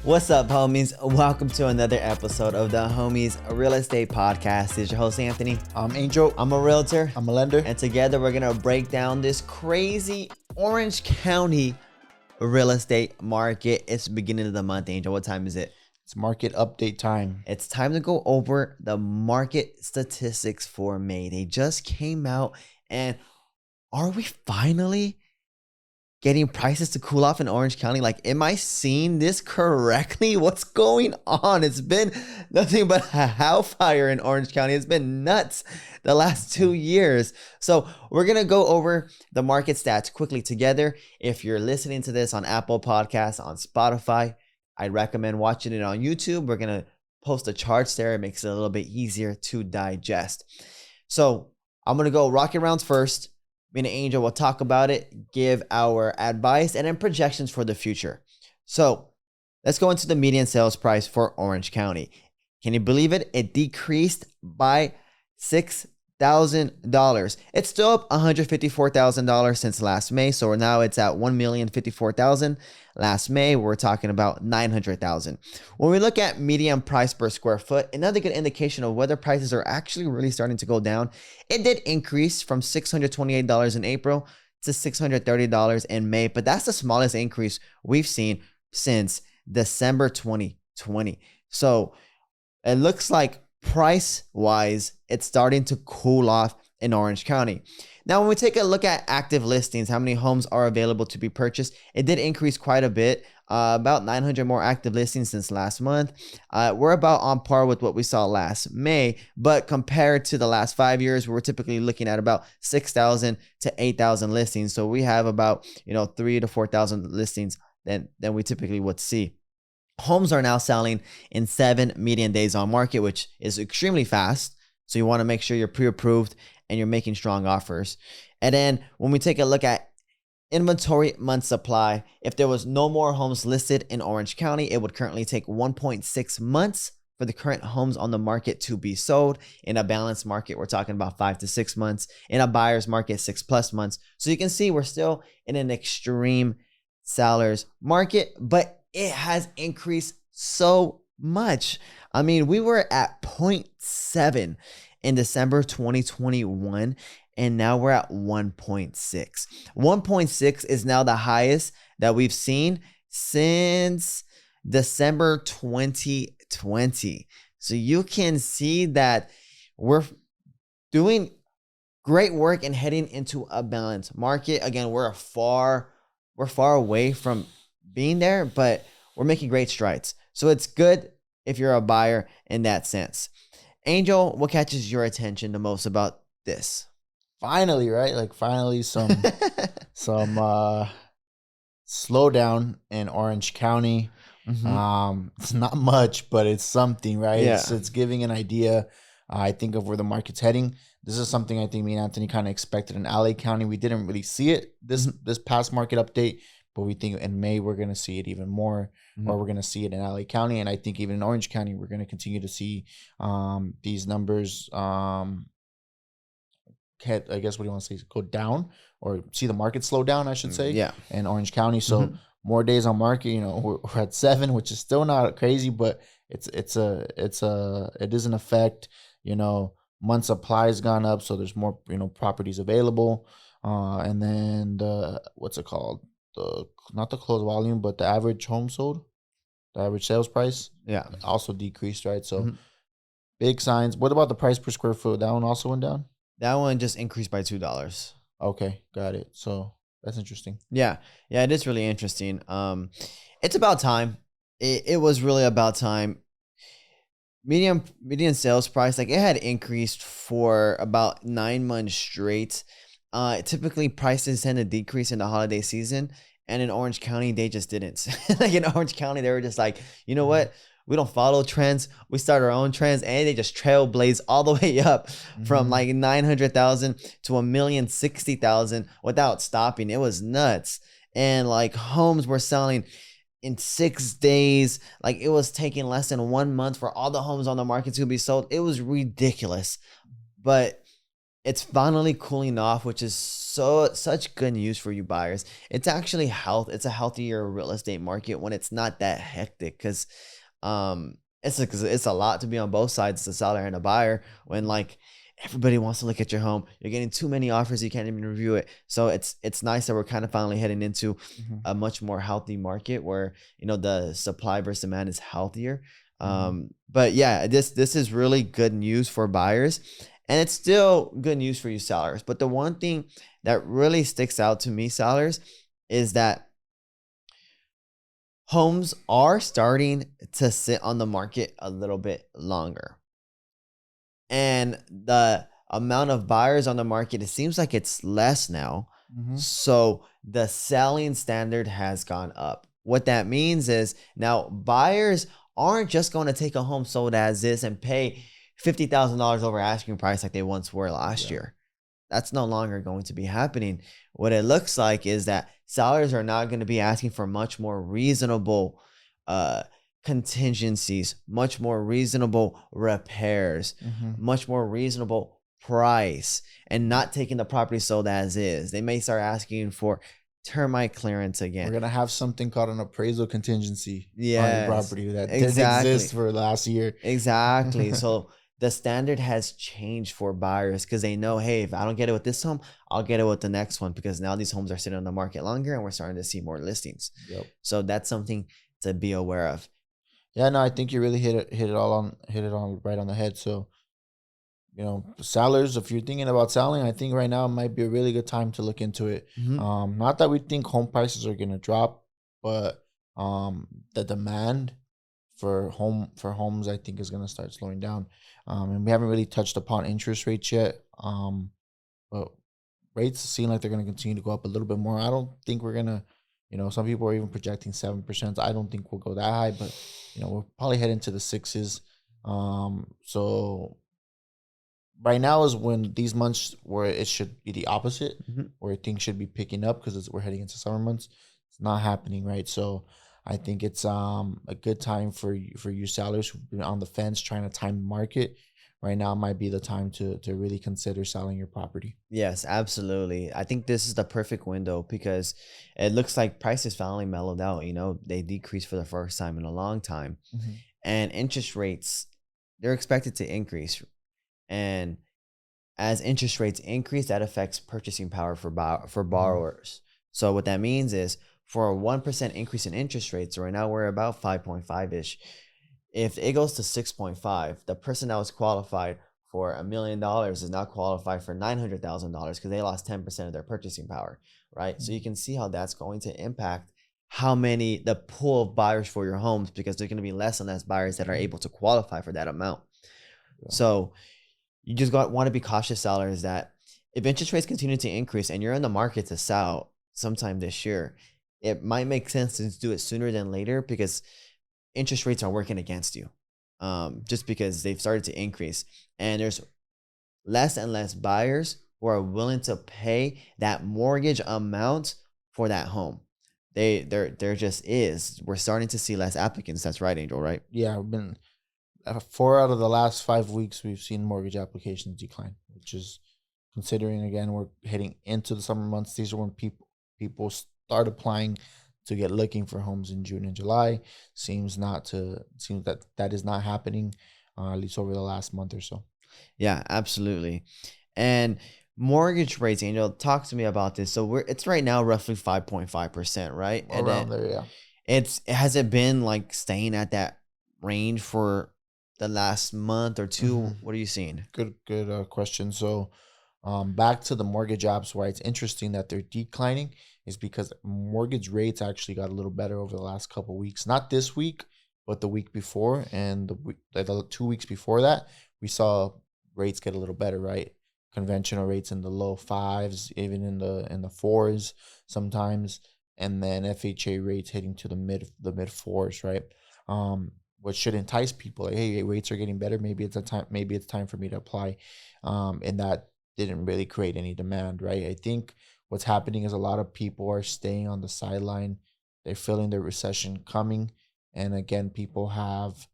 What's up, homies? Welcome to another episode of the Homies Real Estate Podcast. This is your host, Anthony. I'm Angel. I'm a realtor. I'm a lender. And together we're going to break down this crazy Orange County real estate market. It's the beginning of the month, Angel. What time is it? It's market update time. It's time to go over the market statistics for May. They just came out, and are we finally getting prices to cool off in Orange County? Like, am I seeing this correctly? What's going on? It's been nothing but a hellfire in Orange County. It's been nuts the last 2 years. So we're going to go over the market stats quickly together. If you're listening to this on Apple Podcasts, on Spotify, I'd recommend watching it on YouTube. We're going to post the charts there. It makes it a little bit easier to digest. So I'm going to go rocket rounds first. Me and Angel will talk about it, give our advice, and then projections for the future. So let's go into the median sales price for Orange County. Can you believe it? It decreased by $6,000. It's still up $154,000 since last May. So now it's at $1,054,000. Last May, we're talking about $900,000. When we look at median price per square foot, another good indication of whether prices are actually really starting to go down, it did increase from $628 in April to $630 in May, but that's the smallest increase we've seen since December 2020. So it looks like price-wise, it's starting to cool off in Orange County. Now, when we take a look at active listings, how many homes are available to be purchased, it did increase quite a bit, about 900 more active listings since last month. We're about on par with what we saw last May, but compared to the last 5 years, we're typically looking at about 6,000 to 8,000 listings. So we have about 3,000 to 4,000 listings than we typically would see. Homes are now selling in 7 median days on market, which is extremely fast. So you want to make sure you're pre-approved and you're making strong offers. And then when we take a look at inventory month supply, if there was no more homes listed in Orange County, it would currently take 1.6 months for the current homes on the market to be sold. In a balanced market, we're talking about 5 to 6 months. In a buyer's market, 6+ months. So you can see we're still in an extreme seller's market, but it has increased so much. I mean, we were at 0.7 in December 2021, and now we're at 1.6. 1.6 is now the highest that we've seen since December 2020. So you can see that we're doing great work and heading into a balanced market. Again, we're far away from being there, but we're making great strides. So it's good if you're a buyer in that sense. Angel, what catches your attention the most about this? Finally, right? Like finally some slowdown in Orange County. Mm-hmm. It's not much, but it's something, right? Yeah. It's giving an idea, I think, of where the market's heading. This is something I think me and Anthony kind of expected in LA County. We didn't really see it this past market update, but we think in May we're going to see it even more, or we're going to see it in LA County. And I think even in Orange County, we're going to continue to see these numbers, I guess, what do you want to say, go down, or see the market slow down, I should say, yeah, in Orange County. So more days on market, we're at 7, which is still not crazy, but it is an effect. Month supply has gone up, so there's more, properties available. And then what's it called? Not the close volume, but the average home sold, the average sales price, also decreased, right? So big signs. What about the price per square foot? That one also went down? That one just increased by $2. Okay, got it. So that's interesting. Yeah, it is really interesting. It's about time. It was really about time. Median sales price, like, it had increased for about 9 months straight. Typically prices tend to decrease in the holiday season, and in Orange County they just didn't. Like in Orange County, they were just like, you know what? We don't follow trends. We start our own trends, and they just trailblaze all the way up from like 900,000 to 1,060,000 without stopping. It was nuts. And like homes were selling in 6 days. Like it was taking less than 1 month for all the homes on the market to be sold. It was ridiculous, but it's finally cooling off, which is such good news for you buyers. It's actually it's a healthier real estate market when it's not that hectic, because it's a lot to be on both sides, the seller and a buyer, when like everybody wants to look at your home. You're getting too many offers, you can't even review it. So it's nice that we're kind of finally heading into Mhm. a much more healthy market where, the supply versus demand is healthier. Mhm. But yeah, this is really good news for buyers, and it's still good news for you sellers. But the one thing that really sticks out to me, sellers, is that homes are starting to sit on the market a little bit longer. And the amount of buyers on the market, it seems like it's less now. Mhm. So the selling standard has gone up. What that means is now buyers aren't just going to take a home sold as is and pay $50,000 over asking price like they once were last Yeah. year. That's no longer going to be happening. What it looks like is that sellers are not going to be asking for much more reasonable uh, contingencies, much more reasonable repairs, Mhm. much more reasonable price, and not taking the property sold as is. They may start asking for termite clearance We're again. gonna have something called an appraisal contingency on your Yes, property that didn't exist exactly. for last year. Exactly. So the standard has changed for buyers because they know, hey, if I don't get it with this home, I'll get it with the next one, because now these homes are sitting on the market longer and we're starting to see more listings. Yep. So that's something to be aware of. Yeah, no, I think you really hit it on right on the head. So, sellers, if you're thinking about selling, I think right now might be a really good time to look into it. Mhm. Not that we think home prices are gonna drop, but the demand for homes I think is gonna start slowing down. And we haven't really touched upon interest rates yet. But rates seem like they're gonna continue to go up a little bit more. I don't think we're gonna, some people are even projecting 7%. I don't think we'll go that high, but we'll probably head into the sixes. So right now is when these months where it should be the opposite, Mhm. where things should be picking up because we're heading into summer months. It's not happening, right? So I think it's a good time for you sellers who've been on the fence trying to time the market. Right now might be the time to really consider selling your property. Yes, absolutely. I think this is the perfect window because it looks like prices finally mellowed out. They decreased for the first time in a long time. Mm-hmm. And interest rates, they're expected to increase. And as interest rates increase, that affects purchasing power for Mm-hmm. borrowers. So what that means is for a 1% increase in interest rates, right now we're about 5.5 ish. If it goes to 6.5, the person that was qualified for $1 million is now qualified for $900,000 because they lost 10% of their purchasing power, right? So you can see how that's going to impact the pool of buyers for your homes, because there's going to be less and less buyers that are able to qualify for that amount. Yeah. So you just want to be cautious, sellers, that if interest rates continue to increase and you're in the market to sell sometime this year, it might make sense to do it sooner than later, because interest rates are working against you, just because they've started to increase, and there's less and less buyers who are willing to pay that mortgage amount for that home. There just is. We're starting to see less applicants. That's right, Angel, right? Yeah, I've been 4 out of the last 5 weeks we've seen mortgage applications decline, which is considering again we're heading into the summer months. These are when people start applying to get looking for homes in June and July. Seems that that is not happening, at least over the last month or so. Yeah, absolutely. And mortgage rates, Angel, talk to me about this. So it's right now roughly 5.5%, right? And then Around there, yeah. has it been like staying at that range for the last month or Hmm. two? What are you seeing? Good question. So, back to the mortgage apps, why it's interesting that they're declining is because mortgage rates actually got a little better over the last couple weeks. Not this week, but the week before, and the 2 weeks before that, we saw rates get a little better. Right, conventional rates in the low fives, even in the fours sometimes, and then FHA rates hitting to the mid fours. Right, which should entice people like, hey, rates are getting better. Maybe it's time for me to apply. And that didn't really create any demand, right? I think what's happening is a lot of people are staying on the sideline. They're feeling the recession coming. And again, people have,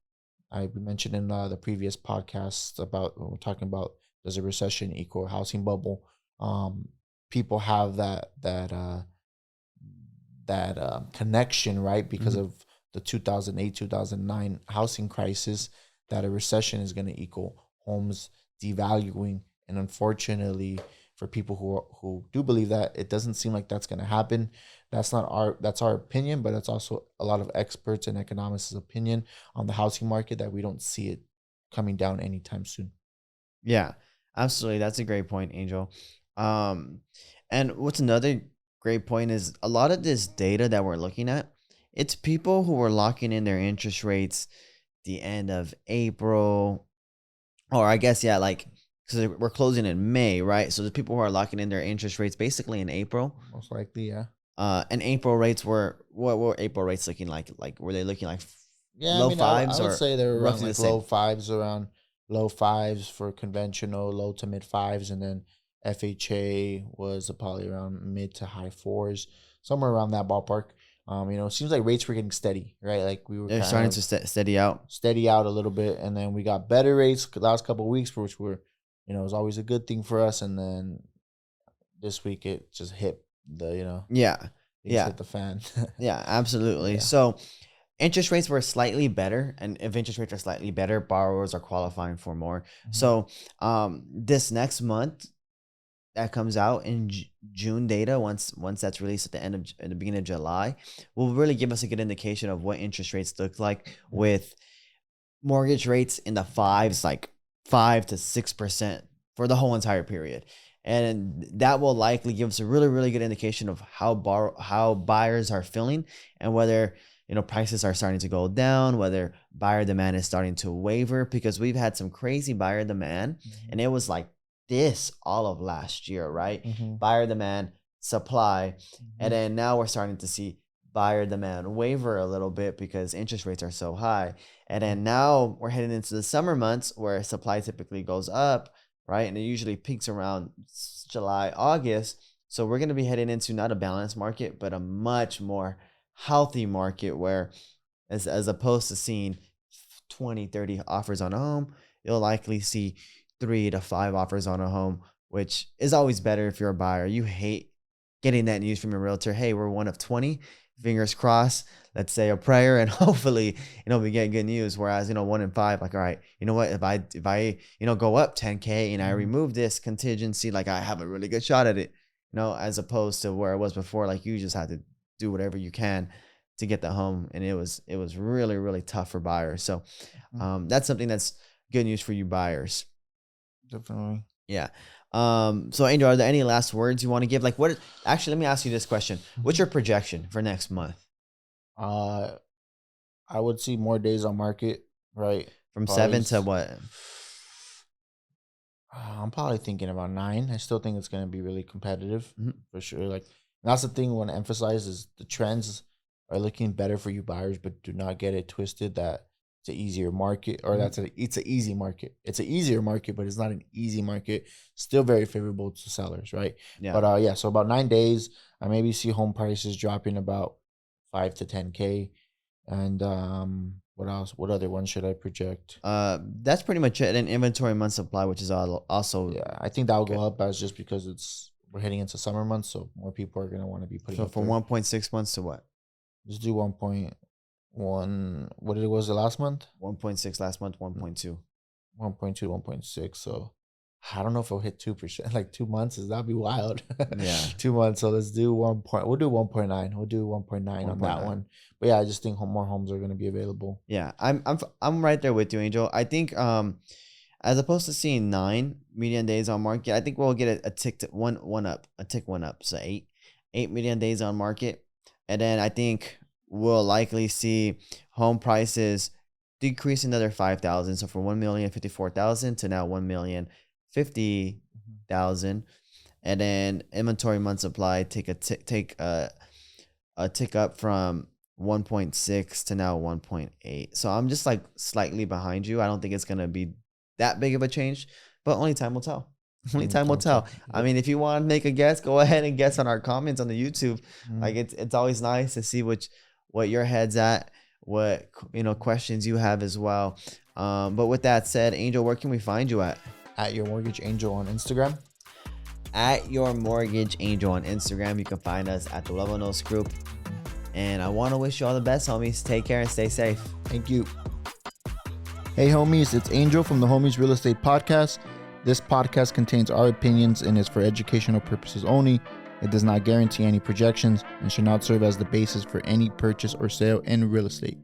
I mentioned in the previous podcast about when we're talking about does a recession equal a housing bubble? people have that connection, right? Because Mhm. of the 2008 2009 housing crisis, that a recession is going to equal homes devaluing. And unfortunately, for people who do believe that, it doesn't seem like that's going to happen. That's our opinion, but that's also a lot of experts and economists' opinion on the housing market, that we don't see it coming down anytime soon. Yeah, absolutely. That's a great point, Angel. Um, and what's another great point is a lot of this data that we're looking at, it's people who were locking in their interest rates the end of April, or I guess, yeah, like, because we're closing in May, right? So the people who are locking in their interest rates basically in April. Most likely, yeah. And April rates were, what were April rates looking like? Like, were they looking like Yeah, I low mean, I fives would or say they're around roughly the like same? low fives for conventional, low to mid fives, and then FHA was probably around mid to high fours, somewhere around that ballpark. It seems like rates were getting steady, right? Like we were They're kind starting to of steady out. steady out a little bit, and then we got better rates the last couple of weeks, which were, was always a good thing for us. And then this week it just hit Yeah, things yeah, hit the fan. yeah, absolutely. Yeah. So interest rates were slightly better, and if interest rates are slightly better, borrowers are qualifying for more. Mhm. So this next month that comes out in June data, once that's released at the in the beginning of July, will really give us a good indication of what interest rates look like, with mortgage rates in the fives, like 5 to 6% for the whole entire period. And that will likely give us a really, really good indication of how buyers are feeling, and whether prices are starting to go down, whether buyer demand is starting to waver, because we've had some crazy buyer demand, Mhm. and it was like this all of last year, right? Mhm. Buyer demand, supply, and Mhm. then now we're starting to see buyer demand waver a little bit because interest rates are so high. And then now we're heading into the summer months where supply typically goes up, right? And it usually peaks around July, August. So we're going to be heading into not a balanced market, but a much more healthy market where, as opposed to seeing 20, 30 offers on a home, you'll likely see 3 to 5 offers on a home, which is always better if you're a buyer. You hate getting that news from your realtor. Hey, we're one of 20. Fingers crossed. Let's say a prayer, and hopefully, we get good news. Whereas, 1 in 5, like, all right, you know what? If I go up 10K and I Mhm. remove this contingency, like, I have a really good shot at it. As opposed to where it was before, like, you just had to do whatever you can to get the home, and it was really, really tough for buyers. So Mhm. that's something that's good news for you buyers. Definitely. Yeah. So Angel, are there any last words you want to give? Like, actually, let me ask you this question. What's Mhm. your projection for next month? Uh, I would see more days on market, right? From Probably. 7 to what? I'm probably thinking about 9. I still think it's gonna be really competitive, Mhm. for sure. Like, that's the thing I want to emphasize, is the trends are looking better for you buyers, but do not get it twisted that it's an easier market, or Mhm. it's an easy market. It's an easier market, but it's not an easy market. Still very favorable to sellers, right? Yeah. But yeah, so about 9 days, I maybe see home prices dropping about 5 to 10K. And what else? What other one should I project? That's pretty much it. And inventory month supply, which is also Yeah, I think that will go good. up, as just because we're heading into summer months, so more people are gonna want to be putting So up from their. 1.6 months to what? Let's do 1.1. What it was the last month? 1.6 last month, 1.2. 1.2, 1.6. So I don't know if it'll hit 2%. Like 2 months, is that'd be wild. Yeah. 2 months. So let's do 1 point. We'll do 1.9. We'll do 1.9 on that 1.9. one. But yeah, I just think more homes are gonna be available. Yeah. I'm right there with you, Angel. I think as opposed to seeing 9 median days on market, I think we'll get a tick to one up, a tick one up. So eight median days on market. And then I think we'll likely see home prices decrease another 5,000. So from 1,054,000 to now 1,050,000. And then inventory month supply take a tick up from 1.6 to now 1.8. So I'm just like slightly behind you. I don't think it's going to be that big of a change, but only time will tell. Only Only time will time tell. tell. I Yep. mean, if you want to make a guess, go ahead and guess on our comments on the YouTube. Mhm. Like, it's always nice to see what your head's at, what questions you have as well. But with that said, Angel, where can we find you at? At Your Mortgage Angel on Instagram. at Your Mortgage Angel on Instagram. You can find us at the Luevanos Group. And I want to wish you all the best, homies. Take care and stay safe. Thank you. Hey, homies, it's Angel from the Homies Real Estate Podcast. This podcast contains our opinions and is for educational purposes only. It does not guarantee any projections and should not serve as the basis for any purchase or sale in real estate.